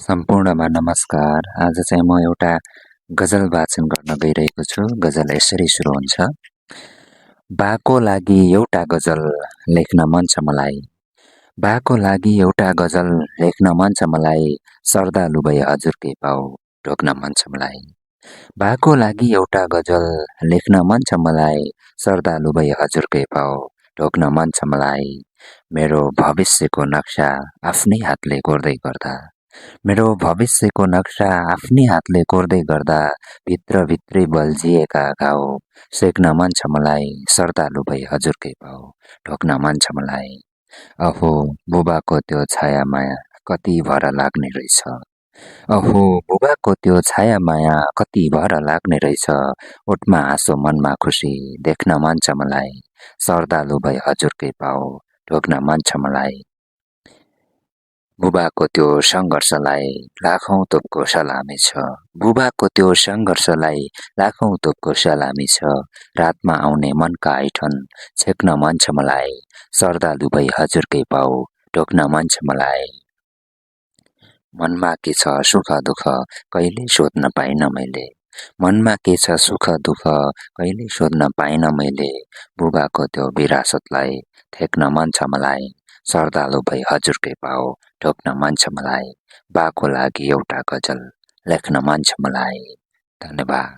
सम्पूर्णमा नमस्कार। आज चाहिँ म एउटा गजल वाचन गर्न गइरहेको छु। गजल यसरी सुरु हुन्छ। बाको लागि एउटा गजल लेख्न मन छ मलाई। बाको लागि एउटा गजल लेख्न मन छ मलाई। श्रद्धालु भई हजुरकै पाउ ढोक्न मन छ मलाई। बाको लागि एउटा गजल लेख्न मन छ मलाई। श्रद्धालु भई हजुरकै पाउ ढोक्न मन छ मलाई। मेरो भविष्यको नक्सा आफ्नै हातले कोर्दै गर्दा मेरो भविष्यको नक्सा आफ्नै हातले कोर्दै गर्दा भित्रभित्रै बल्झिएका घाउ सेक्न मन छ मलाई। श्रद्धालु भई हजुरकै पाउ ढोक्न मन छ मलाई। अहो बुबाको त्यो छाया माया कति भर लाग्ने रहेछ। अहो बुबाको त्यो छाया माया कति भर लाग्ने रहेछ। ओठमा हाँसो मनमा खुसी देख्न मन छ मलाई। श्रद्धालु भई हजुरकै पाउ ढोक्न मन छ मलाई। बुबाको त्यो सङ्घर्षलाई लाखौँ तोपको सलामी छ। बुबाको त्यो सङ्घर्षलाई लाखौँ तोपको सलामी छ। रातमा आउने मनका आइठन छेक्न मन छ मलाई। श्रद्धालु भई हजुरकै पाउ ढोक्न मन छ मलाई। मनमा के छ सुख दुःख कहिले सोध्न पाइन मैले। मनमा के छ सुख दुःख कहिले सोध्न पाइन मैले। बुबाको त्यो विरासतलाई थेक्न मन छ मलाई। श्रद्धालु भई हजुरकै पाउ ढोक्न मन छ मलाई। बाको लागि एउटा गजल लेख्न मन छ मलाई। धन्यवाद।